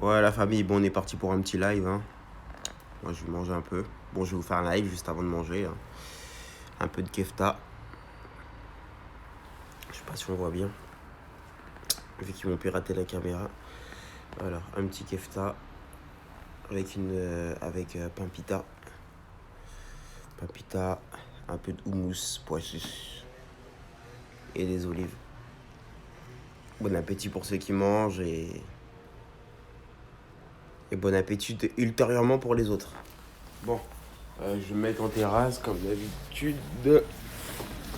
Ouais, la famille, bon, on est parti pour un petit live, hein. Moi, je vais manger un peu. Bon, je vais vous faire un live juste avant de manger, hein. Un peu de kefta. Je sais pas si on voit bien, vu qu'ils m'ont piraté la caméra. Alors, un petit kefta avec pampita. Pampita, un peu de houmous, pois chiches et des olives. Bon appétit pour ceux qui mangent et bon appétit ultérieurement pour les autres. Bon, je vais me mettre en terrasse comme d'habitude.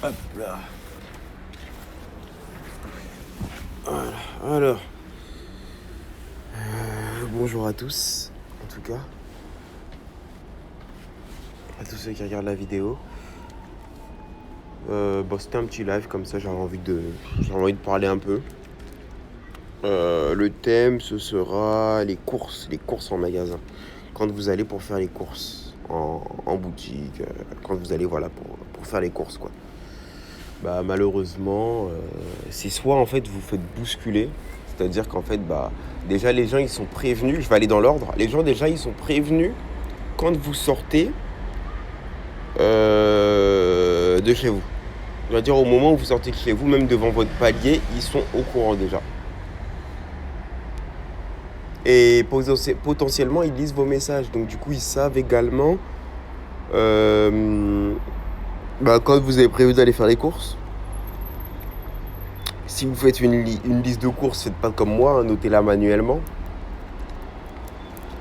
Hop là. Voilà. Alors, bonjour à tous, en tout cas. À tous ceux qui regardent la vidéo. Bon, c'était un petit live comme ça, j'avais envie de parler un peu. Le thème, ce sera les courses en magasin. Quand vous allez pour faire les courses en boutique, quand vous allez voilà, pour faire les courses, quoi. Bah, malheureusement, c'est soit en fait vous faites bousculer, c'est-à-dire qu'en fait, bah, déjà les gens ils sont prévenus, je vais aller dans l'ordre, les gens déjà ils sont prévenus quand vous sortez de chez vous. Je veux dire, au moment où vous sortez de chez vous, même devant votre palier, ils sont au courant déjà. Et potentiellement, ils lisent vos messages. Donc, du coup, ils savent également bah, quand vous avez prévu d'aller faire les courses. Si vous faites une liste de courses, faites pas comme moi, hein, notez-la manuellement.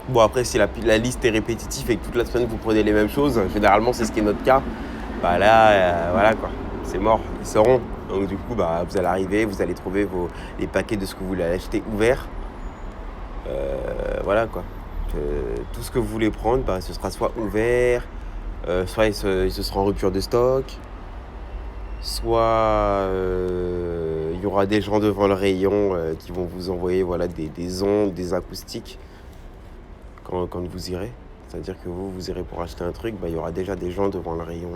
Bon, après, si la liste est répétitive et que toute la semaine vous prenez les mêmes choses, généralement, c'est ce qui est notre cas. Bah là, voilà quoi, c'est mort, ils sauront. Donc du coup, bah, vous allez arriver, vous allez trouver les paquets de ce que vous voulez acheter ouverts. Voilà quoi. Tout ce que vous voulez prendre, bah, ce sera soit ouvert, soit il se sera en rupture de stock, soit il y aura des gens devant le rayon qui vont vous envoyer voilà, des ondes, des acoustiques quand vous irez. C'est-à-dire que vous irez pour acheter un truc, bah, il y aura déjà des gens devant le rayon.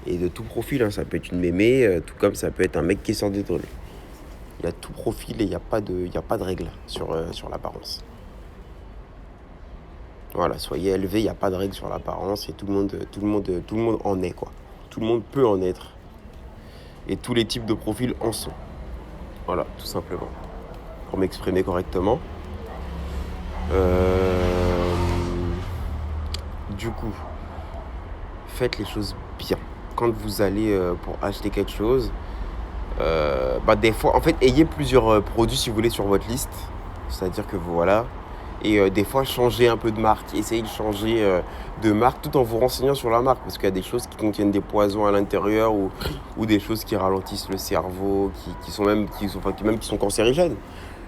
Et de tout profil, hein. Ça peut être une mémé, tout comme ça peut être un mec qui sort des tôles. Il y a tout profil et il n'y a pas de règle sur l'apparence. Voilà, soyez élevé, il n'y a pas de règle sur l'apparence et tout le monde en est, quoi. Tout le monde peut en être. Et tous les types de profils en sont. Voilà, tout simplement. Pour m'exprimer correctement. Du coup, faites les choses bien. Quand vous allez pour acheter quelque chose, bah des fois, en fait, ayez plusieurs produits si vous voulez sur votre liste. C'est-à-dire que vous, voilà. Et des fois, changez un peu de marque. Essayez de changer de marque tout en vous renseignant sur la marque. Parce qu'il y a des choses qui contiennent des poisons à l'intérieur ou des choses qui ralentissent le cerveau, qui sont cancérigènes.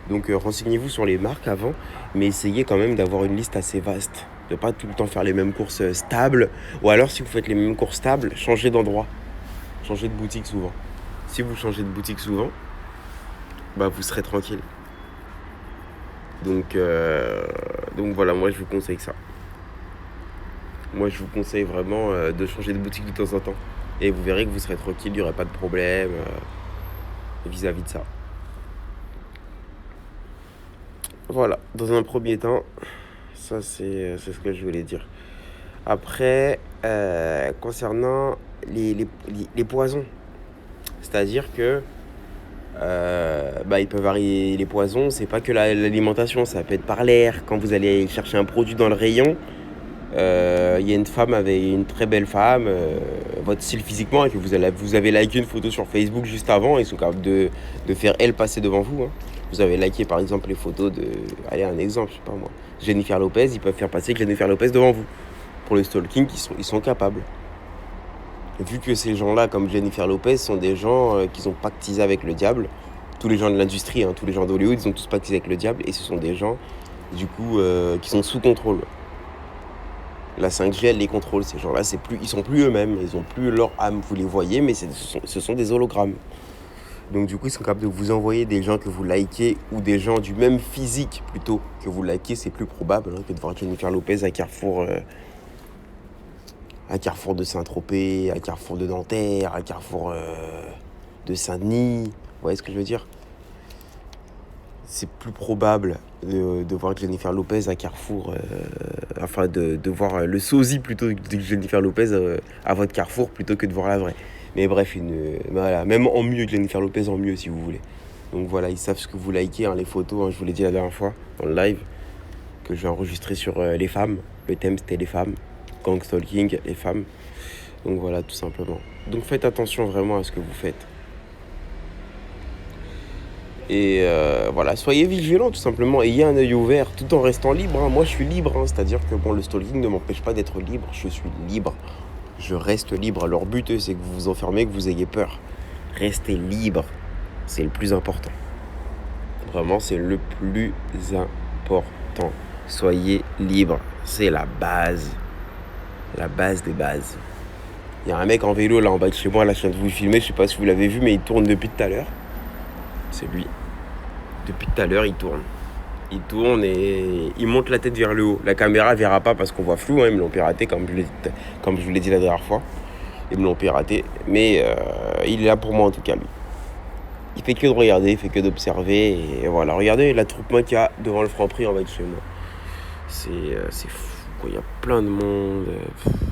Donc renseignez-vous sur les marques avant. Mais essayez quand même d'avoir une liste assez vaste. De pas tout le temps faire les mêmes courses stables. Ou alors, si vous faites les mêmes courses stables, changez d'endroit. Changez de boutique souvent. Si vous changez de boutique souvent, bah vous serez tranquille. Donc voilà, moi je vous conseille ça. Moi je vous conseille vraiment de changer de boutique de temps en temps. Et vous verrez que vous serez tranquille, il n'y aura pas de problème vis-à-vis de ça. Voilà, dans un premier temps, ça c'est ce que je voulais dire. Après, concernant les poisons, c'est-à-dire que bah, ils peuvent varier les poisons, c'est pas que l'alimentation, ça peut être par l'air. Quand vous allez chercher un produit dans le rayon, il y a une très belle femme, votre style physiquement, et que vous avez liké une photo sur Facebook juste avant, ils sont capables de faire elle passer devant vous. Hein. Vous avez liké par exemple les photos de, allez un exemple, je sais pas moi, Jennifer Lopez, ils peuvent faire passer Jennifer Lopez devant vous. Pour le stalking, ils sont capables. Vu que ces gens-là, comme Jennifer Lopez, sont des gens qui ont pactisé avec le diable, tous les gens de l'industrie, hein, tous les gens d'Hollywood, ils ont tous pactisé avec le diable, et ce sont des gens, du coup, qui sont sous contrôle. La 5G, elle les contrôle, ces gens-là, ils sont plus eux-mêmes, ils ont plus leur âme, vous les voyez, mais ce sont des hologrammes. Donc du coup, ils sont capables de vous envoyer des gens que vous likez, ou des gens du même physique, plutôt, que vous likez, c'est plus probable hein, que de voir Jennifer Lopez à Carrefour de Saint-Tropez, à Carrefour de Nanterre, à Carrefour de Saint-Denis. Vous voyez ce que je veux dire ? C'est plus probable de voir Jennifer Lopez à Carrefour, enfin de voir le sosie plutôt de Jennifer Lopez à votre Carrefour plutôt que de voir la vraie. Mais bref, voilà, même en mieux, Jennifer Lopez en mieux si vous voulez. Donc voilà, ils savent ce que vous likez, hein, les photos, hein, je vous l'ai dit la dernière fois dans le live, que j'ai enregistré sur les femmes. Le thème c'était les femmes, gang stalking, les femmes. Donc voilà, tout simplement. Donc faites attention vraiment à ce que vous faites. Et voilà, soyez vigilants tout simplement, ayez un œil ouvert tout en restant libre, hein. Moi je suis libre, hein. C'est-à-dire que bon, le stalking ne m'empêche pas d'être libre, je suis libre, je reste libre. Leur but c'est que vous vous enfermez, que vous ayez peur. Restez libre, c'est le plus important. Vraiment, c'est le plus important. Soyez libre, c'est la base des bases. Il y a un mec en vélo là en bas de chez moi, là je viens de vous filmer, je sais pas si vous l'avez vu, mais il tourne depuis tout à l'heure. C'est lui. Depuis tout à l'heure, il tourne. Il tourne et il monte la tête vers le haut. La caméra ne verra pas parce qu'on voit flou, hein, ils me l'ont piraté comme je vous l'ai dit la dernière fois. Ils me l'ont piraté. Mais il est là pour moi en tout cas, lui. Il fait que de regarder, il fait que d'observer. Et voilà, regardez la troupe qu'il y a devant le Franprix en bas de chez moi. C'est fou, quoi. Il y a plein de monde.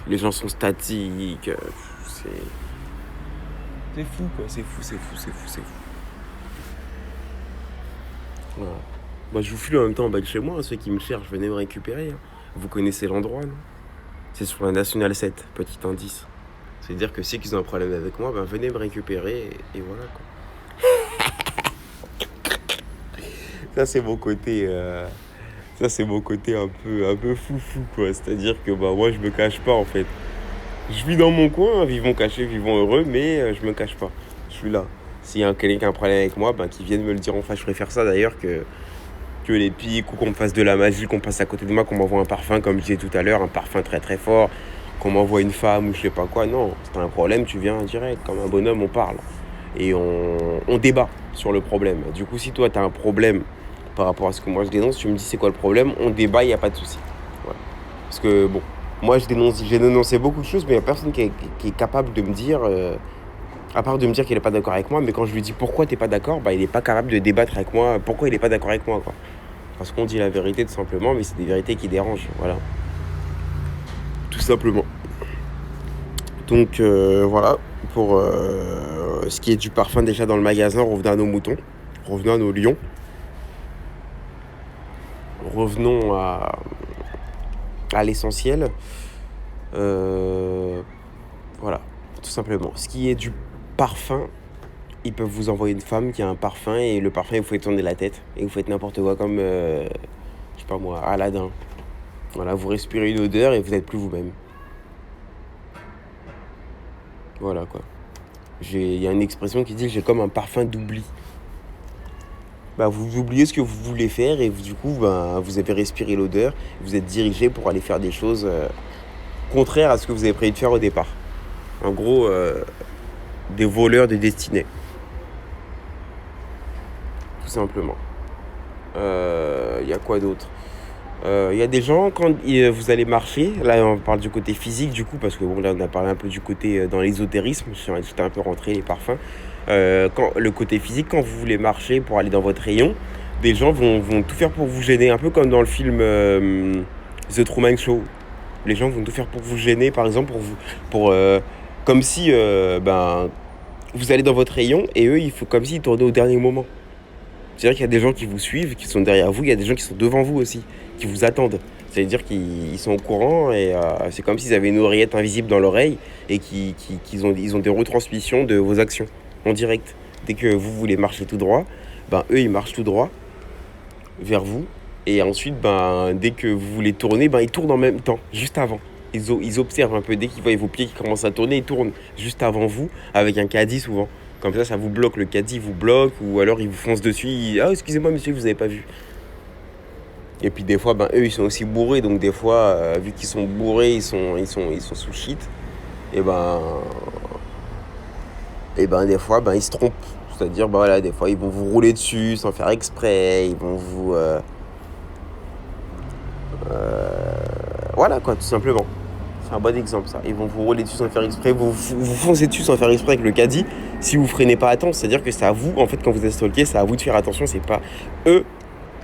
Les gens sont statiques. C'est fou, quoi. C'est fou. Voilà. Moi, je vous file en même temps en bas de chez moi, hein, ceux qui me cherchent, venez me récupérer. Hein. Vous connaissez l'endroit, non? C'est sur la National 7, petit indice. C'est-à-dire que si ils ont un problème avec moi, ben venez me récupérer et voilà, quoi. Ça, c'est mon côté, un peu foufou, quoi. C'est-à-dire que bah, moi, je me cache pas, en fait. Je vis dans mon coin, hein, vivons cachés, vivons heureux, mais je me cache pas. Je suis là. S'il y a quelqu'un qui a un problème avec moi, ben, qu'ils viennent me le dire. Enfin, je préfère ça d'ailleurs que les pics ou qu'on me fasse de la magie, qu'on passe à côté de moi, qu'on m'envoie un parfum, comme je disais tout à l'heure, un parfum très très fort, qu'on m'envoie une femme ou je sais pas quoi. Non, si t'as un problème, tu viens direct, comme un bonhomme, on parle. Et on débat sur le problème. Du coup, si toi, t'as un problème par rapport à ce que moi je dénonce, tu me dis c'est quoi le problème, on débat, il n'y a pas de souci. Voilà. Parce que, bon, moi j'ai dénoncé beaucoup de choses, mais il n'y a personne qui est capable de me dire... à part de me dire qu'il n'est pas d'accord avec moi, mais quand je lui dis pourquoi t'es pas d'accord, bah il n'est pas capable de débattre avec moi, pourquoi il n'est pas d'accord avec moi, quoi. Parce qu'on dit la vérité tout simplement, mais c'est des vérités qui dérangent, voilà. Tout simplement. Donc voilà, pour ce qui est du parfum déjà dans le magasin, revenons à nos moutons, revenons à nos lions. Revenons à l'essentiel. Voilà, tout simplement. Ce qui est du parfum, ils peuvent vous envoyer une femme qui a un parfum et le parfum, il vous fait tourner la tête et vous faites n'importe quoi comme, je sais pas moi, Aladdin. Voilà, vous respirez une odeur et vous n'êtes plus vous-même. Voilà quoi. Il y a une expression qui dit que j'ai comme un parfum d'oubli. Bah, vous oubliez ce que vous voulez faire et du coup, bah, vous avez respiré l'odeur, vous êtes dirigé pour aller faire des choses contraires à ce que vous avez prévu de faire au départ. En gros, des voleurs de destinée. Tout simplement. Y a quoi d'autre? Y a des gens, quand vous allez marcher, là on parle du côté physique du coup, parce que bon là on a parlé un peu du côté dans l'ésotérisme, j'étais un peu rentré les parfums. Quand, le côté physique, quand vous voulez marcher pour aller dans votre rayon, des gens vont tout faire pour vous gêner, un peu comme dans le film The Truman Show. Les gens vont tout faire pour vous gêner, par exemple, comme si vous allez dans votre rayon et eux, il faut comme s'ils tournaient au dernier moment. C'est-à-dire qu'il y a des gens qui vous suivent, qui sont derrière vous, il y a des gens qui sont devant vous aussi, qui vous attendent. C'est-à-dire qu'ils sont au courant et c'est comme s'ils avaient une oreillette invisible dans l'oreille et qu'ils ont des retransmissions de vos actions en direct. Dès que vous voulez marcher tout droit, ben, eux, ils marchent tout droit vers vous. Et ensuite, ben, dès que vous voulez tourner, ben, ils tournent en même temps, juste avant. Ils observent un peu. Dès qu'ils voient vos pieds qui commencent à tourner, ils tournent juste avant vous avec un caddie souvent. Comme ça vous bloque. Le caddie vous bloque ou alors ils vous foncent dessus. Ah, excusez-moi, monsieur, vous avez pas vu. Et puis des fois, ben, eux, ils sont aussi bourrés. Donc des fois, vu qu'ils sont bourrés, ils sont sous shit. Et ben des fois, ben, ils se trompent. C'est-à-dire, ben, voilà, des fois, ils vont vous rouler dessus sans faire exprès. Ils vont vous... voilà, quoi, tout simplement. C'est un bon exemple, ça. Ils vont vous rouler dessus sans faire exprès, vous foncez dessus sans faire exprès avec le caddie. Si vous freinez pas à temps, c'est-à-dire que c'est à vous, en fait, quand vous êtes stalké, c'est à vous de faire attention. C'est pas eux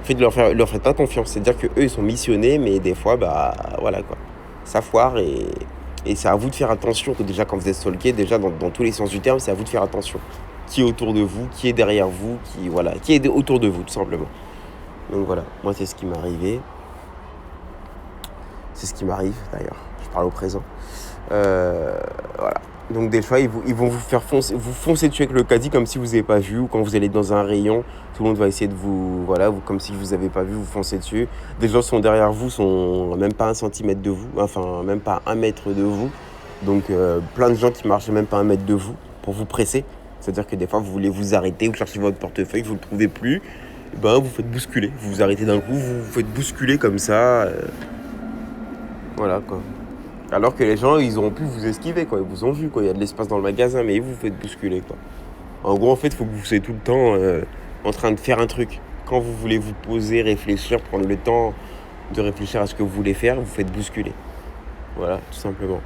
fait, leur faites pas confiance. C'est-à-dire que eux ils sont missionnés, mais des fois, bah voilà quoi. Ça foire et c'est à vous de faire attention. Que déjà, quand vous êtes stalké, déjà dans tous les sens du terme, c'est à vous de faire attention. Qui est autour de vous, qui est derrière vous, qui est autour de vous, tout simplement. Donc voilà, moi c'est ce qui m'est arrivé. C'est ce qui m'arrive d'ailleurs. Je parle au présent. Voilà. Donc des fois, ils vont vous faire foncer dessus avec le caddie comme si vous n'avez pas vu, ou quand vous allez dans un rayon, tout le monde va essayer de comme si vous n'avez pas vu, vous foncez dessus. Des gens sont derrière vous, sont même pas 1 centimètre de vous, enfin même pas 1 mètre de vous. Donc plein de gens qui marchent même pas 1 mètre de vous pour vous presser. C'est-à-dire que des fois, vous voulez vous arrêter, vous cherchez votre portefeuille, vous ne le trouvez plus, et ben vous faites bousculer. Vous vous arrêtez d'un coup, vous vous faites bousculer comme ça. Voilà quoi. Alors que les gens, ils auront pu vous esquiver, quoi. Ils vous ont vu, quoi. Il y a de l'espace dans le magasin, mais vous vous faites bousculer, quoi. En gros, en fait, il faut que vous soyez tout le temps en train de faire un truc. Quand vous voulez vous poser, réfléchir, prendre le temps de réfléchir à ce que vous voulez faire, vous faites bousculer. Voilà, tout simplement.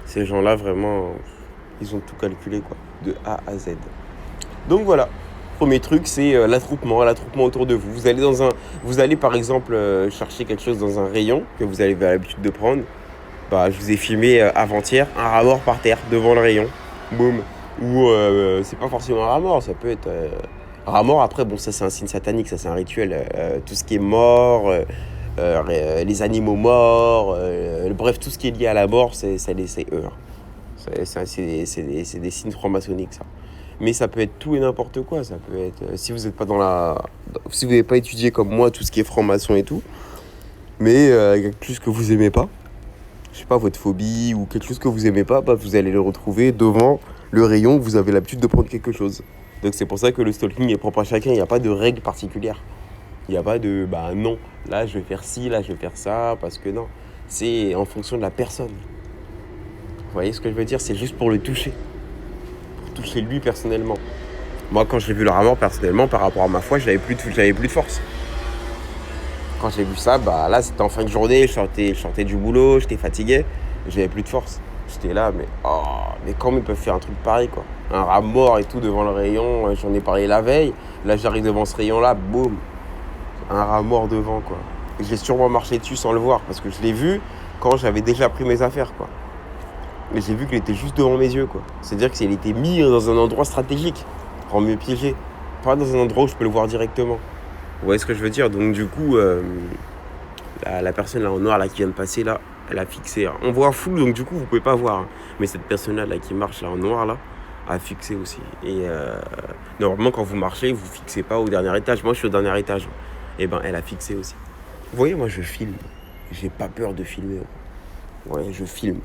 Ces gens-là, vraiment, ils ont tout calculé, quoi. De A à Z. Donc voilà. Premier truc, c'est l'attroupement autour de vous. Vous allez par exemple chercher quelque chose dans un rayon que vous avez l'habitude de prendre. Bah, je vous ai filmé avant-hier un rat mort par terre devant le rayon. Boum. Ou c'est pas forcément un rat mort, ça peut être rat mort. Après, bon, ça c'est un signe satanique, ça c'est un rituel. Tout ce qui est mort, les animaux morts, bref, tout ce qui est lié à la mort, c'est eux. C'est des signes franc-maçonniques, ça. Mais ça peut être tout et n'importe quoi. Ça peut être si vous n'êtes pas si vous n'avez pas étudié comme moi tout ce qui est franc-maçon et tout, mais quelque chose que vous aimez pas. Je sais pas, votre phobie ou quelque chose que vous aimez pas, bah, vous allez le retrouver devant le rayon où vous avez l'habitude de prendre quelque chose. Donc c'est pour ça que le stalking est propre à chacun, il n'y a pas de règle particulière. Il n'y a pas de, bah non, là je vais faire ci, là je vais faire ça, parce que non. C'est en fonction de la personne. Vous voyez ce que je veux dire? C'est juste pour le toucher. Pour toucher lui personnellement. Moi quand j'ai vu le rat mort personnellement, par rapport à ma foi, j'avais plus de force. Quand j'ai vu ça, bah là c'était en fin de journée, je sortais du boulot, j'étais fatigué, j'avais plus de force. J'étais là, mais comment ils peuvent faire un truc pareil, quoi? Un rat mort et tout devant le rayon, j'en ai parlé la veille, là j'arrive devant ce rayon-là, boum, un rat mort devant, quoi. Et j'ai sûrement marché dessus sans le voir, parce que je l'ai vu quand j'avais déjà pris mes affaires, quoi. Mais j'ai vu qu'il était juste devant mes yeux, quoi. C'est-à-dire qu'il était mis dans un endroit stratégique, pour me piéger, pas dans un endroit où je peux le voir directement. Vous voyez ce que je veux dire? Donc du coup, la personne là en noir là qui vient de passer là, elle a fixé. On voit flou, donc du coup vous pouvez pas voir. Hein. Mais cette personne là qui marche là en noir là, a fixé aussi. Et normalement quand vous marchez, vous fixez pas au dernier étage. Moi je suis au dernier étage. Et ben elle a fixé aussi. Vous voyez, moi je filme. J'ai pas peur de filmer. Vous voyez, je filme.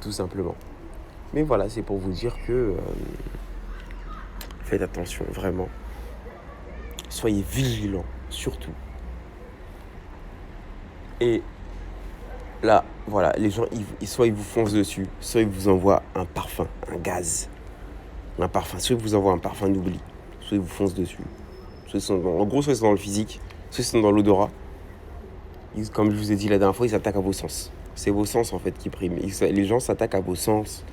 Tout simplement. Mais voilà, c'est pour vous dire que faites attention, vraiment. Soyez vigilants, surtout. Et là, voilà, les gens, soit ils vous foncent dessus, soit ils vous envoient un parfum, un gaz. Un parfum, soit ils vous envoient un parfum d'oubli, soit ils vous foncent dessus. En gros, soit ils sont dans le physique, soit ils sont dans l'odorat. Comme je vous ai dit la dernière fois, ils s'attaquent à vos sens. C'est vos sens, en fait, qui priment. Les gens s'attaquent à vos sens.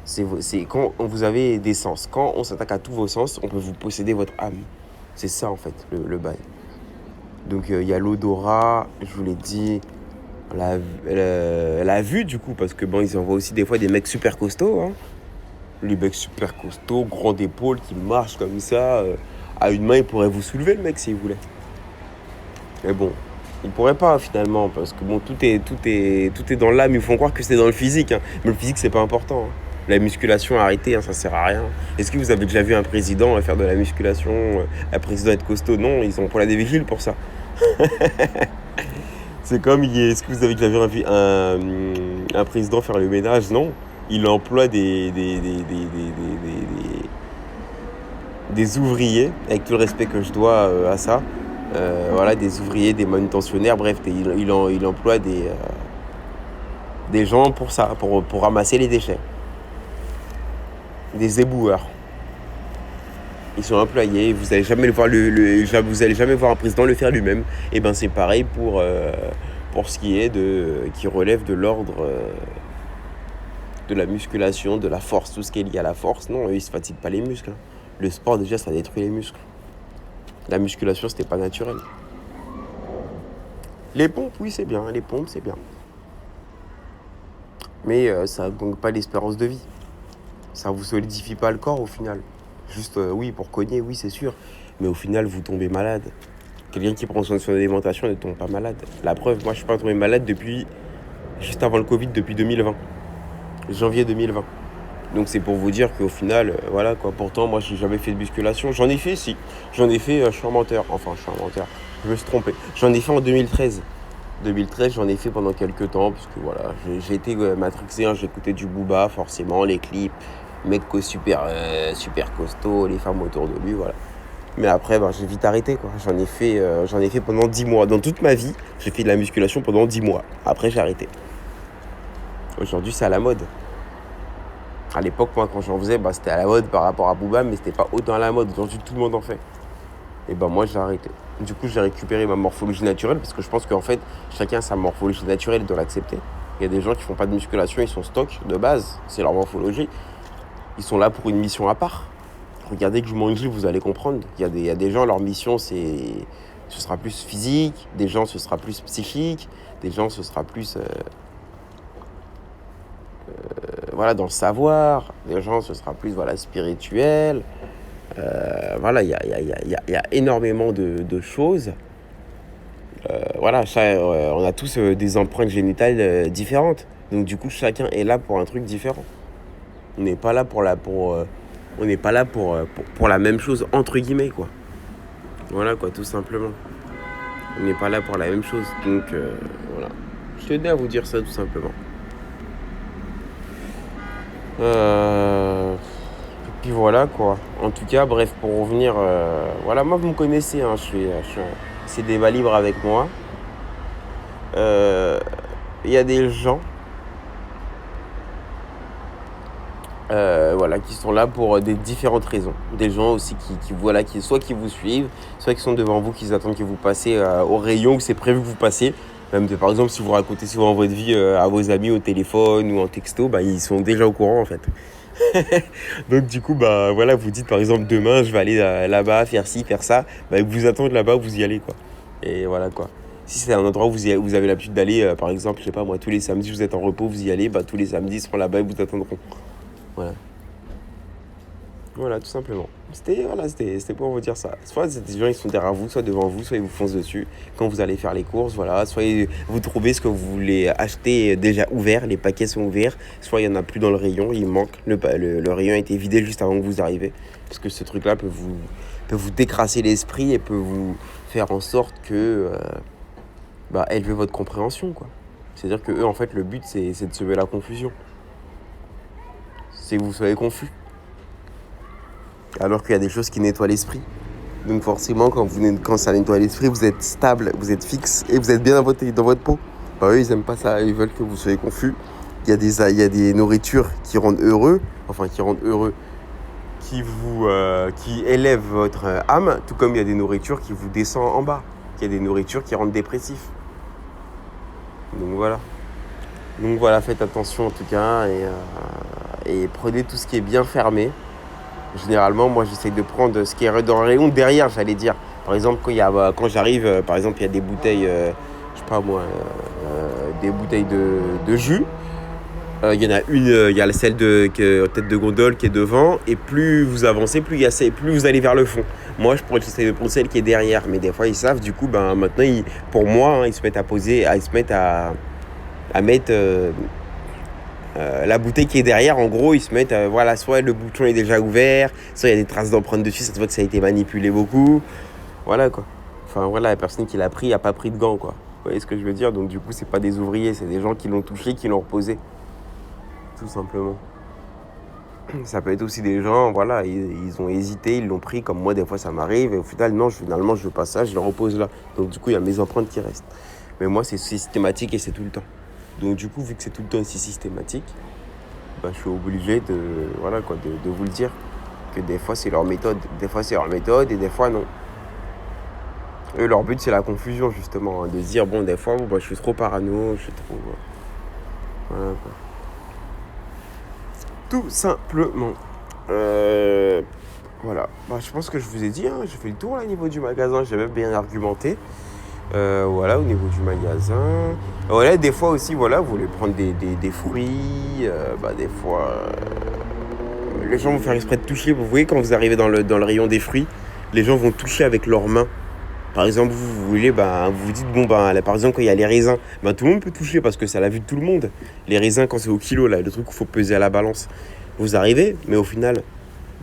C'est quand vous avez des sens. Quand on s'attaque à tous vos sens, on peut vous posséder votre âme. C'est ça, en fait, le bail. Donc, il y a l'odorat, je vous l'ai dit, la vue, du coup, parce que, bon, ils envoient aussi des fois des mecs super costauds, hein. Les mecs super costauds, grandes épaules, qui marchent comme ça. À une main, il pourrait vous soulever, le mec, s'il voulait. Mais bon, il pourrait pas, finalement, parce que, bon, tout est dans l'âme. Ils font croire que c'est dans le physique, hein. Mais le physique, c'est pas important, hein. La musculation, arrêtez, hein, ça sert à rien. Est-ce que vous avez déjà vu un président faire de la musculation, un président être costaud? Non, ils ont pour la des vigiles pour ça. C'est comme, est-ce que vous avez déjà vu un président faire le ménage? Non. Il emploie des ouvriers, avec tout le respect que je dois à ça. Voilà, des ouvriers, des manutentionnaires, bref, il emploie des gens pour ça, pour ramasser les déchets. Des éboueurs. Ils sont employés, vous allez jamais vous allez jamais voir un président le faire lui-même. Et ben c'est pareil pour ce qui relève de l'ordre de la musculation, de la force, tout ce qui est lié à la force. Non, eux, ils se fatiguent pas les muscles. Le sport déjà ça détruit les muscles. La musculation, c'était pas naturel. Les pompes, oui, c'est bien. Les pompes, c'est bien. Mais ça n'augmente pas l'espérance de vie. Ça vous solidifie pas le corps au final. Juste, oui, pour cogner, oui, c'est sûr. Mais au final, vous tombez malade. Quelqu'un qui prend soin de son alimentation ne tombe pas malade. La preuve, moi, je suis pas tombé malade depuis juste avant le Covid, depuis 2020. Janvier 2020. Donc c'est pour vous dire qu'au final, voilà quoi. Pourtant, moi, j'ai jamais fait de musculation. J'en ai fait, si. J'en ai fait, je suis un menteur. Enfin, je suis un menteur. Je me suis trompé. J'en ai fait en 2013. 2013, j'en ai fait pendant quelques temps, parce que voilà, j'ai été matrixé, hein, j'écoutais du Booba, forcément, les clips, mec super costaud, les femmes autour de lui, voilà. Mais après, j'ai vite arrêté, quoi. J'en ai fait pendant 10 mois. Dans toute ma vie, j'ai fait de la musculation pendant 10 mois. Après, j'ai arrêté. Aujourd'hui, c'est à la mode. À l'époque, moi, quand j'en faisais, c'était à la mode par rapport à Booba, mais c'était pas autant à la mode. Aujourd'hui, tout le monde en fait. Et moi, j'ai arrêté. Du coup, j'ai récupéré ma morphologie naturelle, parce que je pense qu'en fait, chacun a sa morphologie naturelle, il doit l'accepter. Il y a des gens qui font pas de musculation, ils sont stock de base, c'est leur morphologie. Ils sont là pour une mission à part. Regardez Jumanji, vous allez comprendre. Il y a des gens, leur mission, ce sera plus physique, des gens, ce sera plus psychique, des gens, ce sera plus voilà, dans le savoir, des gens, ce sera plus voilà, spirituel. Voilà, il y a énormément de choses. Voilà, on a tous des empreintes génitales différentes. Donc du coup, chacun est là pour un truc différent. On n'est pas là on n'est pas là pour la même chose, entre guillemets, quoi. Voilà, quoi, tout simplement. On n'est pas là pour la même chose. Donc, voilà. Je tenais à vous dire ça, tout simplement. Puis voilà, quoi. En tout cas, bref, pour revenir... voilà, moi, vous me connaissez, hein, c'est débat libre avec moi. Il y a des gens... voilà, qui sont là pour des différentes raisons. Des gens aussi soit qui vous suivent, soit qui sont devant vous, qui attendent que vous passiez au rayon où c'est prévu que vous passiez. Même par exemple, si vous racontez souvent votre vie à vos amis au téléphone ou en texto, ils sont déjà au courant en fait. Donc du coup, voilà, vous dites par exemple demain, je vais aller là-bas, faire ci, faire ça. Vous attendez là-bas, vous y allez quoi. Et voilà quoi. Si c'est un endroit où vous avez l'habitude d'aller, par exemple, je sais pas moi, tous les samedis, vous êtes en repos, vous y allez, tous les samedis, ils seront là-bas et vous attendront. Voilà. Voilà, tout simplement. C'était pour vous dire ça. Soit des gens ils sont derrière vous, soit devant vous, soit ils vous foncent dessus quand vous allez faire les courses, voilà. Soit vous trouvez ce que vous voulez acheter déjà ouvert, les paquets sont ouverts, soit il n'y en a plus dans le rayon, il manque, le rayon a été vidé juste avant que vous arrivez. Parce que ce truc-là peut vous décrasser l'esprit et peut vous faire en sorte que élever votre compréhension, quoi. C'est-à-dire que eux, en fait, le but c'est de semer la confusion. C'est que vous soyez confus. Alors qu'il y a des choses qui nettoient l'esprit. Donc forcément, quand ça nettoie l'esprit, vous êtes stable, vous êtes fixe et vous êtes bien dans votre peau. Eux, ils aiment pas ça, ils veulent que vous soyez confus. Il y a des nourritures qui rendent heureux, qui élèvent votre âme, tout comme il y a des nourritures qui vous descendent en bas. Il y a des nourritures qui rendent dépressif. Donc voilà, faites attention en tout cas et prenez tout ce qui est bien fermé. Généralement, moi, j'essaie de prendre ce qui est dans le rayon derrière, j'allais dire. Par exemple, quand j'arrive, par exemple, il y a des bouteilles, je sais pas moi, des bouteilles de jus. Il y en a une, il y a celle tête de gondole qui est devant. Et plus vous avancez, plus vous allez vers le fond. Moi, j'essaie de prendre celle qui est derrière. Mais des fois, ils savent, du coup, maintenant, pour moi, ils se mettent à mettre... la bouteille qui est derrière, en gros, ils se mettent, soit le bouchon est déjà ouvert, soit il y a des traces d'empreintes dessus, ça se voit que ça a été manipulé beaucoup. Voilà quoi. Enfin voilà, la personne qui l'a pris n'a pas pris de gants quoi. Vous voyez ce que je veux dire? Donc du coup, c'est pas des ouvriers, c'est des gens qui l'ont touché, qui l'ont reposé. Tout simplement. Ça peut être aussi des gens, voilà, ils ont hésité, ils l'ont pris, comme moi, des fois ça m'arrive, et au final, non, finalement, je veux pas ça, je le repose là. Donc du coup, il y a mes empreintes qui restent. Mais moi, c'est systématique et c'est tout le temps. Donc du coup, vu que c'est tout le temps aussi systématique, je suis obligé de vous le dire. Que des fois c'est leur méthode, et des fois non. Eux, leur but c'est la confusion justement, de se dire des fois je suis trop parano, je suis trop... Voilà quoi. Tout simplement. Voilà. Bah, je pense que je vous ai dit, hein, j'ai fait le tour là, au niveau du magasin, j'ai même bien argumenté. Voilà, au niveau du magasin. Voilà, des fois aussi, voilà, vous voulez prendre des fruits, des fois, les gens vont faire exprès de toucher. Vous voyez, quand vous arrivez dans le rayon des fruits, les gens vont toucher avec leurs mains. Par exemple, vous voulez, vous vous dites, bon, là, par exemple, quand il y a les raisins, tout le monde peut toucher parce que c'est à la vue de tout le monde. Les raisins, quand c'est au kilo, là, le truc qu'il faut peser à la balance. Vous arrivez, mais au final,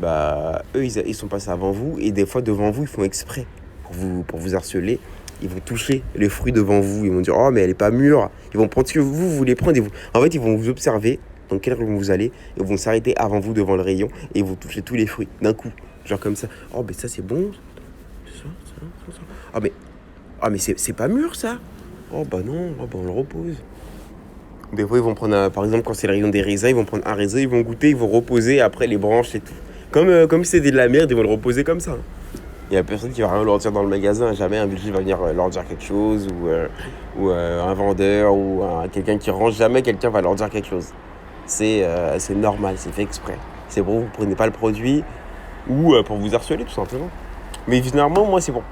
eux, ils sont passés avant vous et des fois, devant vous, ils font exprès pour vous harceler. Ils vont toucher les fruits devant vous. Ils vont dire, oh, mais elle est pas mûre. Ils vont prendre ce que vous voulez prendre. En fait, ils vont vous observer dans quel rayon vous allez. Et ils vont s'arrêter avant vous devant le rayon et ils vont toucher tous les fruits d'un coup. Genre comme ça. Oh, mais ça, c'est bon. Ça. Ah mais c'est pas mûr ça. Oh bah non, on le repose. Des fois ils vont prendre par exemple quand c'est le rayon des raisins, ils vont prendre un raisin, ils vont goûter, ils vont reposer après les branches et tout. Comme si c'était de la merde, ils vont le reposer comme ça. Il y a personne qui va rien leur dire dans le magasin, jamais un vigile va venir leur dire quelque chose ou un vendeur ou quelqu'un qui range, jamais quelqu'un va leur dire quelque chose. C'est normal, c'est fait exprès. C'est pour vous prenez pas le produit ou pour vous harceler tout simplement. Mais finalement, moi, c'est pour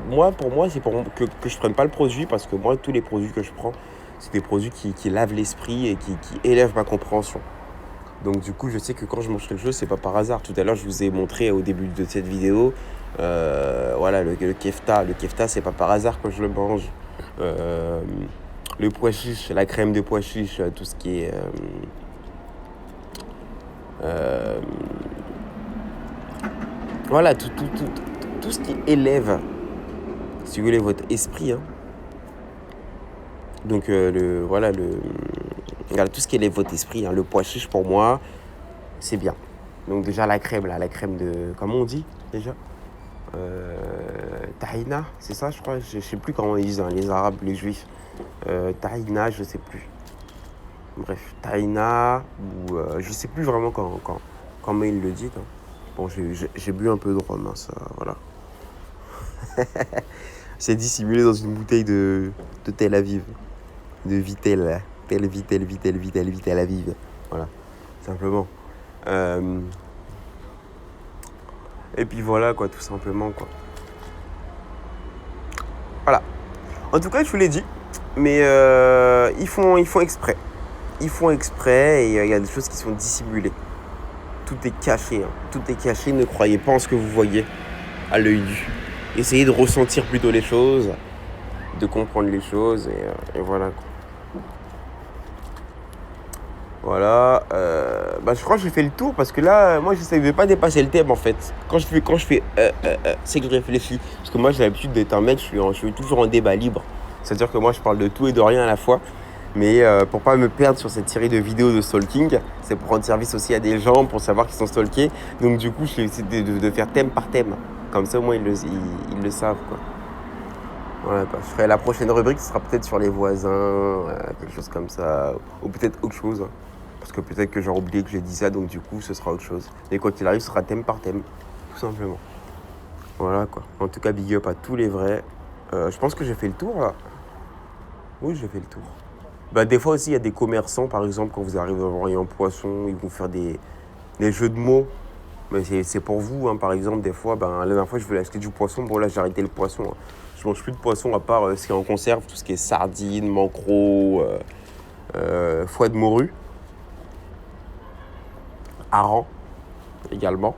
moi, c'est pour que je prenne pas le produit parce que moi, tous les produits que je prends, c'est des produits qui lavent l'esprit et qui élèvent ma compréhension. Donc du coup, je sais que quand je mange quelque chose, c'est pas par hasard. Tout à l'heure, je vous ai montré au début de cette vidéo, voilà, le kefta. Le kefta, c'est pas par hasard que je le mange. Le pois chiche, la crème de pois chiche, tout ce qui est... voilà, tout ce qui élève, si vous voulez, votre esprit. Hein. Donc, voilà, tout ce qui élève votre esprit, hein, le pois chiche pour moi, c'est bien. Donc, déjà, la crème de. Comment on dit déjà tahina, c'est ça, je crois. Je sais plus comment ils disent, hein, les Arabes, les Juifs. Tahina, je sais plus. Bref, tahina, ou je sais plus vraiment comment ils le disent. Hein. Bon, j'ai bu un peu de rhum, hein, ça, voilà. C'est dissimulé dans une bouteille de Tel Aviv. De Vitel. Tel Aviv. Voilà, simplement. Et puis voilà, quoi, tout simplement, quoi. Voilà. En tout cas, je vous l'ai dit, mais ils font exprès. Ils font exprès et il y a des choses qui sont dissimulées. Tout est caché. Hein. Tout est caché, ne croyez pas en ce que vous voyez à l'œil nu. Essayez de ressentir plutôt les choses, de comprendre les choses et voilà, quoi. Voilà, je crois que j'ai fait le tour parce que là, moi, j'essaie de pas dépasser le thème en fait. Quand je fais, c'est que je réfléchis. Parce que moi, j'ai l'habitude d'être un mec, je suis toujours en débat libre. C'est-à-dire que moi, je parle de tout et de rien à la fois. Mais pour pas me perdre sur cette série de vidéos de stalking, c'est pour rendre service aussi à des gens, pour savoir qu'ils sont stalkés. Donc du coup, je vais essayer de faire thème par thème. Comme ça, au moins, ils le savent, quoi. Voilà, quoi. Je ferai la prochaine rubrique, ce sera peut-être sur les voisins, quelque chose comme ça. Ou peut-être autre chose. Hein. Parce que peut-être que j'aurais oublié que j'ai dit ça, donc du coup, ce sera autre chose. Et quoi qu'il arrive, ce sera thème par thème, tout simplement. Voilà, quoi. En tout cas, big up à tous les vrais. Je pense que j'ai fait le tour, là. Oui, j'ai fait le tour. Des fois aussi, il y a des commerçants, par exemple, quand vous arrivez dans un rayon poisson, ils vont faire des jeux de mots. Mais c'est pour vous, hein. Par exemple, des fois, la dernière fois, je voulais acheter du poisson. Bon, là, j'ai arrêté le poisson. Hein. Je mange plus de poisson à part ce qui est en conserve, tout ce qui est sardines, mancreaux, foie de morue. Hareng, également.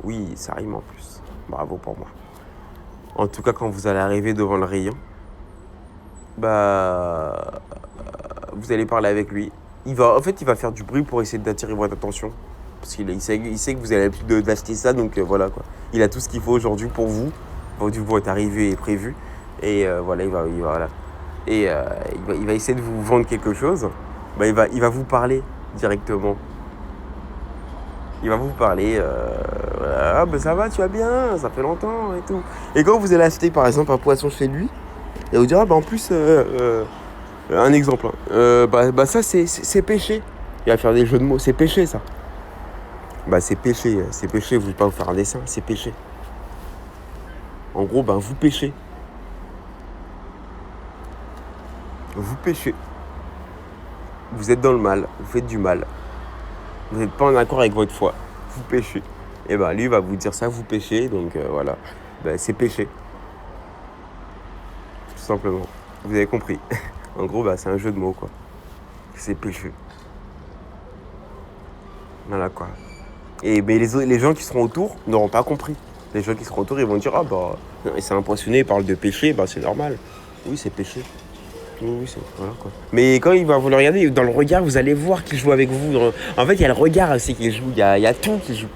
Oui, ça rime en plus. Bravo pour moi. En tout cas, quand vous allez arriver devant le rayon, vous allez parler avec lui. Il va faire du bruit pour essayer d'attirer votre attention. Parce qu'il sait que vous avez l'habitude d'acheter ça, donc voilà, quoi. Il a tout ce qu'il faut aujourd'hui pour vous. Votre arrivée est prévue. Et voilà, il va essayer de vous vendre quelque chose. Il va vous parler directement. Il va vous parler, ça va, tu vas bien, ça fait longtemps et tout. Et quand vous allez acheter par exemple un poisson chez lui, il va vous dire, en plus, un exemple, hein. Ça c'est péché. Il va faire des jeux de mots, c'est péché ça. C'est péché, je ne vais pas vous faire un dessin, c'est péché. En gros, vous péchez. Vous péchez. Vous êtes dans le mal, vous faites du mal. Vous n'êtes pas en accord avec votre foi. Vous péchez. Et ben lui va vous dire ça, vous péchez, donc voilà. Ben, c'est péché, tout simplement. Vous avez compris. En gros, bah, c'est un jeu de mots, quoi. C'est péché. Voilà, quoi. Et mais les gens qui seront autour n'auront pas compris. Les gens qui seront autour, ils vont dire, ah bah, c'est un poissonnier, il parle de péché, bah c'est normal. Oui, c'est péché. Oui, oui, c'est... Voilà, quoi. Mais quand il va vous le regarder, dans le regard, vous allez voir qu'il joue avec vous. En fait, il y a le regard aussi qui joue, il y a tout qui joue.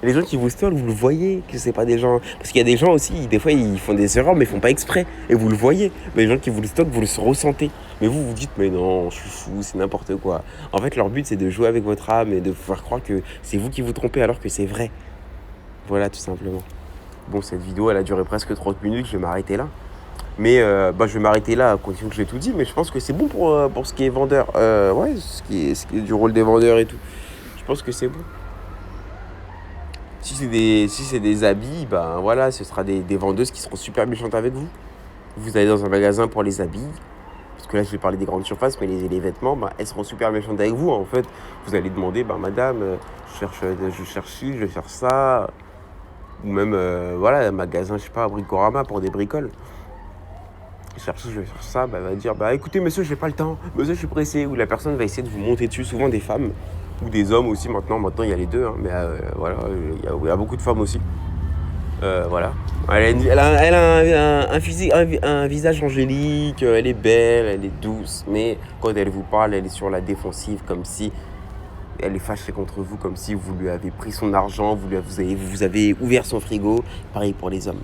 Les gens qui vous stalkent, vous le voyez, que c'est pas des gens... Parce qu'il y a des gens aussi, des fois, ils font des erreurs, mais ils font pas exprès. Et vous le voyez. Mais les gens qui vous le stalkent, vous le ressentez. Mais vous dites, mais non, je suis fou, c'est n'importe quoi. En fait, leur but, c'est de jouer avec votre âme et de vous faire croire que c'est vous qui vous trompez alors que c'est vrai. Voilà, tout simplement. Bon, cette vidéo, elle a duré presque 30 minutes, je vais m'arrêter là. Mais bah, je vais m'arrêter là, à condition que j'ai tout dit, mais je pense que c'est bon pour ce qui est vendeur. Ouais, ce qui est du rôle des vendeurs et tout. Je pense que c'est bon. Si c'est des habits, ben voilà, ce sera des vendeuses qui seront super méchantes avec vous. Vous allez dans un magasin pour les habits, parce que là je vais parler des grandes surfaces, mais les vêtements, ben, elles seront super méchantes avec vous. En fait, vous allez demander, ben madame, je cherche ci, je cherche ça. Ou même, voilà, un magasin, je sais pas, à Bricorama pour des bricoles. Je cherche ça, bah, elle va dire, bah écoutez monsieur, j'ai pas le temps, monsieur, je suis pressé. Ou la personne va essayer de vous monter dessus, souvent des femmes, ou des hommes aussi maintenant il y a les deux, hein, mais voilà, il y a beaucoup de femmes aussi. Voilà. Elle a un visage angélique, elle est belle, elle est douce, mais quand elle vous parle, elle est sur la défensive, comme si elle est fâchée contre vous, comme si vous lui avez pris son argent, vous avez ouvert son frigo. Pareil pour les hommes.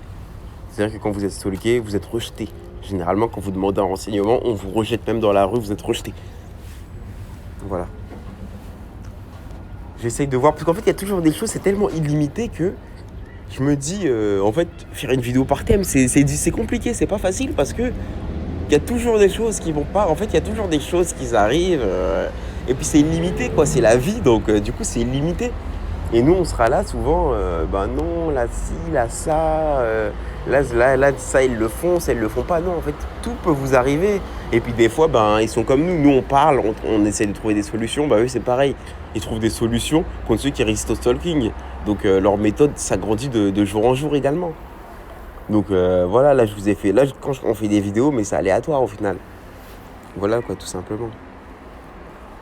C'est-à-dire que quand vous êtes stalké, vous êtes rejeté. Généralement, quand vous demandez un renseignement, on vous rejette même dans la rue, vous êtes rejeté. Voilà. J'essaye de voir, parce qu'en fait, il y a toujours des choses, c'est tellement illimité que je me dis, en fait, faire une vidéo par thème, c'est compliqué, c'est pas facile, parce que il y a toujours des choses qui vont pas. En fait, il y a toujours des choses qui arrivent, et puis c'est illimité, quoi, c'est la vie, donc du coup, c'est illimité. Et nous, on sera là souvent, ben non, là, si, là, ça, là, ça, ils le font, ça, ils le font pas. Non, en fait, tout peut vous arriver. Et puis des fois, ben, ils sont comme nous. Nous, on parle, on essaie de trouver des solutions. Ben eux, c'est pareil. Ils trouvent des solutions contre ceux qui résistent au stalking. Donc, leur méthode s'agrandit de jour en jour également. Donc, voilà, là, je vous ai fait... Là, quand on fait des vidéos, mais c'est aléatoire au final. Voilà, quoi, tout simplement.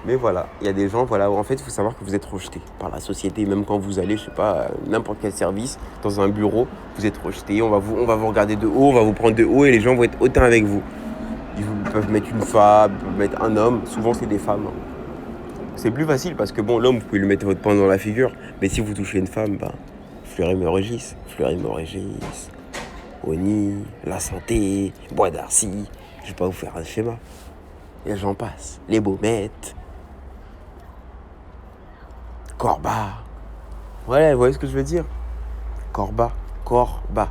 Mais voilà, il y a des gens, voilà, où en fait, il faut savoir que vous êtes rejeté par la société. Même quand vous allez, je sais pas, n'importe quel service, dans un bureau, vous êtes rejeté. On va vous regarder de haut, on va vous prendre de haut et les gens vont être hautains avec vous. Ils peuvent mettre une femme, ils peuvent mettre un homme. Souvent, c'est des femmes. C'est plus facile parce que, bon, l'homme, vous pouvez lui mettre votre poing dans la figure. Mais si vous touchez une femme, bah, Fleury Mérogis, Oni, la santé, Bois d'Arcy. Je vais pas vous faire un schéma. Et j'en passe. Les Baumettes. Corba. Ouais, vous voyez ce que je veux dire? Corba. Bas,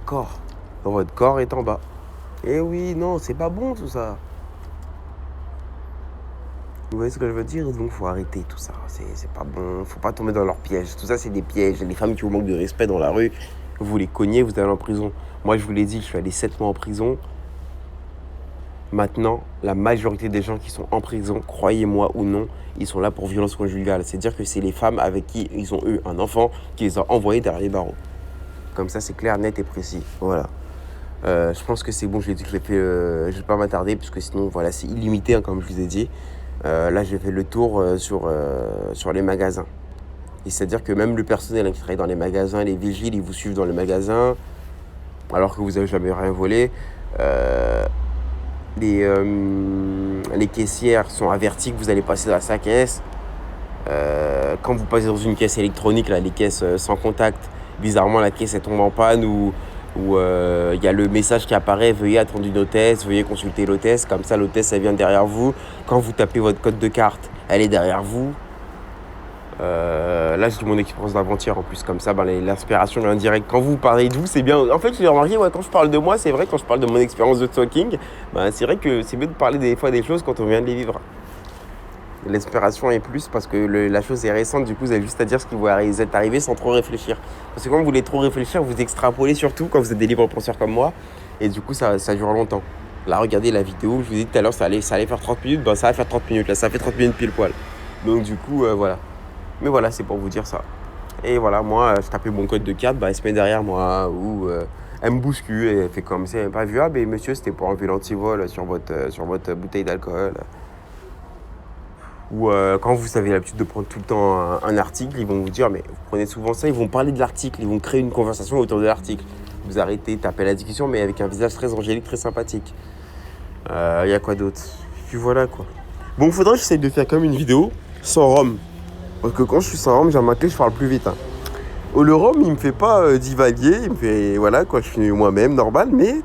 corps. Votre corps est en bas. Eh oui, non, c'est pas bon tout ça. Vous voyez ce que je veux dire? Donc faut arrêter tout ça. C'est pas bon. Faut pas tomber dans leurs pièges. Tout ça, c'est des pièges. Les femmes qui vous manquent de respect dans la rue, vous les cognez, vous allez en prison. Moi, je vous l'ai dit, je suis allé 7 mois en prison. Maintenant, la majorité des gens qui sont en prison, croyez-moi ou non, ils sont là pour violence conjugale. C'est-à-dire que c'est les femmes avec qui ils ont eu un enfant qui les ont envoyés derrière les barreaux. Comme ça, c'est clair, net et précis. Voilà. Je pense que c'est bon, je vais pas m'attarder, parce que sinon, voilà, c'est illimité, hein, comme je vous ai dit. Là, j'ai fait le tour sur les magasins. Et c'est-à-dire que même le personnel, hein, qui travaille dans les magasins, les vigiles, ils vous suivent dans les magasins, alors que vous n'avez jamais rien volé. Les caissières sont averties que vous allez passer dans sa caisse. Quand vous passez dans une caisse électronique, là, les caisses sans contact, bizarrement la caisse elle tombe en panne ou y a le message qui apparaît: veuillez attendre une hôtesse, veuillez consulter l'hôtesse. Comme ça, l'hôtesse elle vient derrière vous. Quand vous tapez votre code de carte, elle est derrière vous. Là, j'ai mon expérience d'avant-hier en plus, comme ça, l'inspiration vient direct. Quand vous parlez de vous, c'est bien. En fait, j'ai remarqué, ouais, quand je parle de moi, c'est vrai, quand je parle de mon expérience de stalking, c'est vrai que c'est mieux de parler des fois des choses quand on vient de les vivre. L'inspiration est plus parce que la chose est récente, du coup, vous avez juste à dire ce qui vous est arrivé sans trop réfléchir. Parce que quand vous voulez trop réfléchir, vous extrapolez surtout quand vous êtes des libres penseurs comme moi, et du coup, ça dure longtemps. Là, regardez la vidéo, je vous ai dit tout à l'heure, ça allait faire 30 minutes, ça va faire 30 minutes, là, ça fait 30 minutes pile poil. Donc, du coup, voilà. Mais voilà, c'est pour vous dire ça. Et voilà, moi, je tapais mon code de carte, bah, elle se met derrière moi, ou elle me bouscule, et elle fait comme si elle n'avait pas vu. Ah, mais monsieur, c'était pour enlever l'antivol sur votre bouteille d'alcool. Ou quand vous avez l'habitude de prendre tout le temps un article, ils vont vous dire, mais vous prenez souvent ça, ils vont parler de l'article, ils vont créer une conversation autour de l'article. Vous arrêtez, tapez la discussion, mais avec un visage très angélique, très sympathique. Y a quoi d'autre? Puis voilà quoi. Bon, faudrait que j'essaye de faire comme une vidéo sans rhum. Parce que quand je suis sans rhum, j'ai remarqué que je parle plus vite. Hein. Le rhum, il me fait pas divaguer, il me fait, voilà quoi, je suis moi-même, normal, mais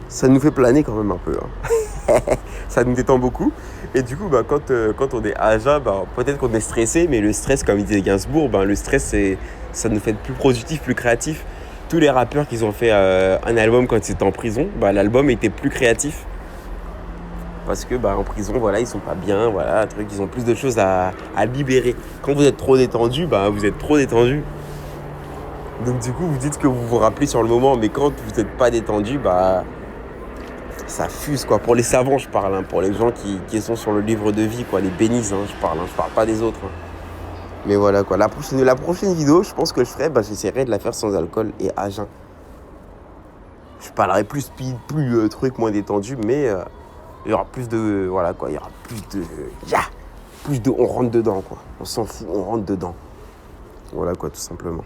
ça nous fait planer quand même un peu. Hein. Ça nous détend beaucoup. Et du coup, bah, quand on est à jeun, bah, peut-être qu'on est stressé, mais le stress, comme il disait Gainsbourg, bah, le stress, ça nous fait plus productif, plus créatif. Tous les rappeurs qui ont fait un album quand ils étaient en prison, bah, l'album était plus créatif. Parce que bah, en prison, voilà, ils sont pas bien, voilà, truc, ils ont plus de choses à libérer. Quand vous êtes trop détendu, bah, vous êtes trop détendu. Donc du coup, vous dites ce que vous vous rappelez sur le moment, mais quand vous n'êtes pas détendu, bah, ça fuse quoi. Pour les savants, je parle, hein, pour les gens qui sont sur le livre de vie, quoi, les bénisses, hein, je parle pas des autres. Hein. Mais voilà quoi. La prochaine vidéo, je pense que je ferai, bah, j'essaierai de la faire sans alcool et à jeun. Je parlerai plus speed, plus truc, moins détendu, mais il y aura plus de, voilà quoi, il y aura plus de, on rentre dedans quoi. On s'en fout, on rentre dedans. Voilà quoi, tout simplement.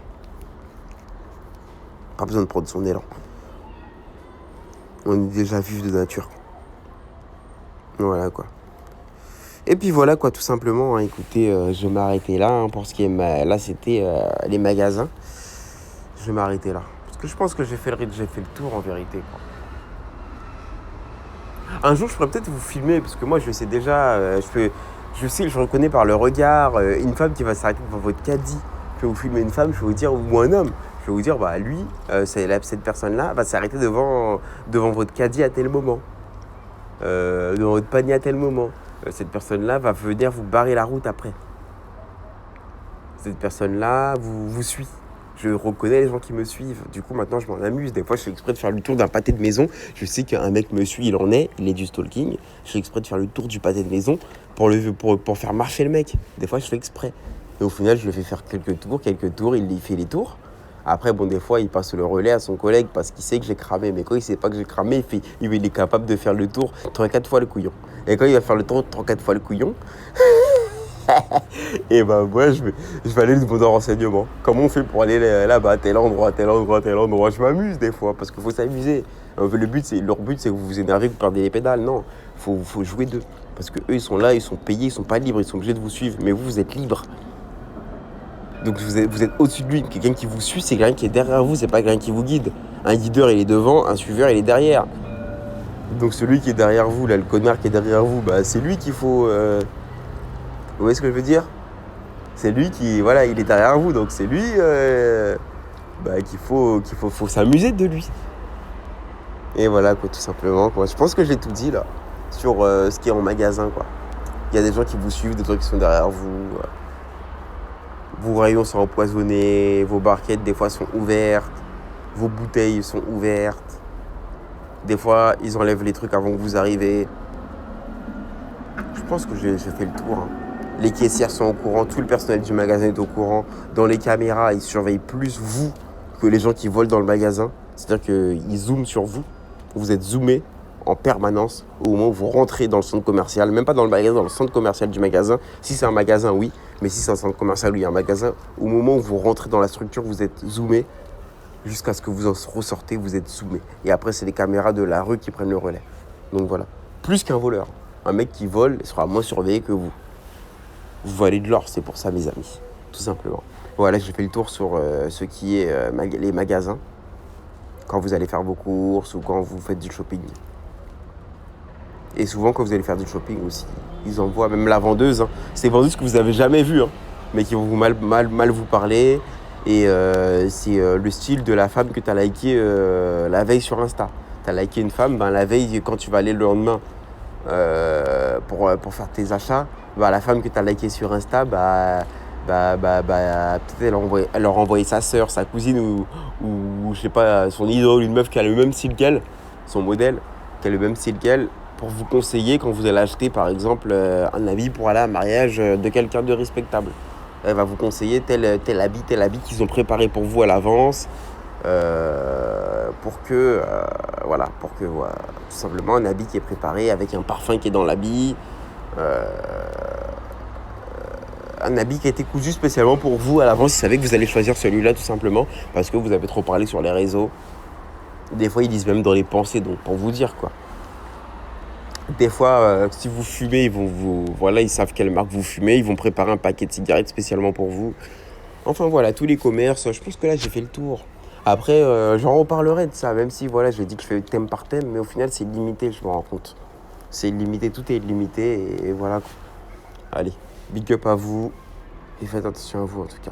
Pas besoin de prendre son élan. On est déjà vif de nature. Voilà quoi. Et puis voilà quoi, tout simplement. Hein, écoutez, je vais m'arrêter là. Hein, pour ce qui est là, c'était les magasins. Je vais m'arrêter là. Parce que je pense que j'ai fait le tour en vérité. Quoi. Un jour, je pourrais peut-être vous filmer, parce que moi, je sais déjà, je reconnais par le regard une femme qui va s'arrêter devant votre caddie. Je vais vous filmer une femme, je vais vous dire, ou un homme. Je vais vous dire, bah lui, cette personne-là va s'arrêter devant votre caddie à tel moment. Devant votre panier à tel moment. Cette personne-là va venir vous barrer la route après. Cette personne-là vous suit. Je reconnais les gens qui me suivent. Du coup, maintenant, je m'en amuse. Des fois, je fais exprès de faire le tour d'un pâté de maison. Je sais qu'un mec me suit, il est du stalking. Je fais exprès de faire le tour du pâté de maison pour faire marcher le mec. Des fois, je fais exprès. Et au final, je le fais faire quelques tours. Il y fait les tours. Après, bon, des fois, il passe le relais à son collègue parce qu'il sait que j'ai cramé. Mais quand il sait pas que j'ai cramé, il est capable de faire le tour 3-4 fois le couillon. Et quand il va faire le tour 3-4 fois le couillon... Et bah moi je vais aller lui demander un renseignement. Comment on fait pour aller là-bas, tel endroit. Je m'amuse des fois parce qu'il faut s'amuser. Leur but c'est que vous vous énervez, que vous perdez les pédales. Non, faut jouer d'eux. Parce que eux ils sont là, ils sont payés, ils sont pas libres, ils sont obligés de vous suivre. Mais vous êtes libre. Donc vous êtes au-dessus de lui. Quelqu'un qui vous suit, c'est quelqu'un qui est derrière vous, c'est pas quelqu'un qui vous guide. Un guideur il est devant, un suiveur il est derrière. Donc celui qui est derrière vous, là, le connard qui est derrière vous, bah c'est lui qu'il faut. Vous voyez ce que je veux dire? C'est lui qui, voilà, il est derrière vous, donc c'est lui qu'il faut s'amuser de lui. Et voilà, quoi, tout simplement. Quoi. Je pense que j'ai tout dit, là, sur ce qui est en magasin, quoi. Il y a des gens qui vous suivent, des gens qui sont derrière vous. Vos rayons sont empoisonnés, vos barquettes, des fois, sont ouvertes. Vos bouteilles sont ouvertes. Des fois, ils enlèvent les trucs avant que vous arrivez. Je pense que j'ai fait le tour, hein. Les caissières sont au courant, tout le personnel du magasin est au courant. Dans les caméras, ils surveillent plus vous que les gens qui volent dans le magasin. C'est-à-dire qu'ils zooment sur vous. Vous êtes zoomé en permanence au moment où vous rentrez dans le centre commercial. Même pas dans le magasin, dans le centre commercial du magasin. Si c'est un magasin, oui. Mais si c'est un centre commercial, oui, un magasin. Au moment où vous rentrez dans la structure, vous êtes zoomé. Jusqu'à ce que vous en ressortez, vous êtes zoomé. Et après, c'est les caméras de la rue qui prennent le relais. Donc voilà. Plus qu'un voleur. Un mec qui vole sera moins surveillé que vous. Vous volez de l'or, c'est pour ça, mes amis. Tout simplement. Voilà, j'ai fait le tour sur ce qui est les magasins. Quand vous allez faire vos courses ou quand vous faites du shopping. Et souvent, quand vous allez faire du shopping aussi, ils envoient même la vendeuse. Hein. C'est des vendeuses que vous n'avez jamais vues, hein, mais qui vont vous mal vous parler. Et c'est le style de la femme que tu as liké la veille sur Insta. Tu as liké une femme, la veille, quand tu vas aller le lendemain pour faire tes achats, la femme que tu as liké sur Insta, peut-être elle leur a envoyé sa sœur, sa cousine ou je sais pas, son idole, une meuf qui a le même style qu'elle, son modèle, qui a le même style qu'elle, pour vous conseiller quand vous allez acheter par exemple un habit pour aller à un mariage de quelqu'un de respectable. Elle va vous conseiller tel habit qu'ils ont préparé pour vous à l'avance. Pour que, voilà, tout simplement un habit qui est préparé avec un parfum qui est dans l'habit. Un habit qui a été cousu spécialement pour vous à l'avance. Ils savaient que vous allez choisir celui-là tout simplement parce que vous avez trop parlé sur les réseaux. Des fois, ils disent même dans les pensées, donc pour vous dire quoi. Des fois, si vous fumez, ils savent quelle marque vous fumez. Ils vont préparer un paquet de cigarettes spécialement pour vous. Enfin voilà, tous les commerces. Je pense que là, j'ai fait le tour. Après, j'en reparlerai de ça, même si voilà, je dis que je fais thème par thème, mais au final, c'est limité, je me rends compte. C'est limité, tout est limité, et voilà. Allez, big up à vous, et faites attention à vous en tout cas.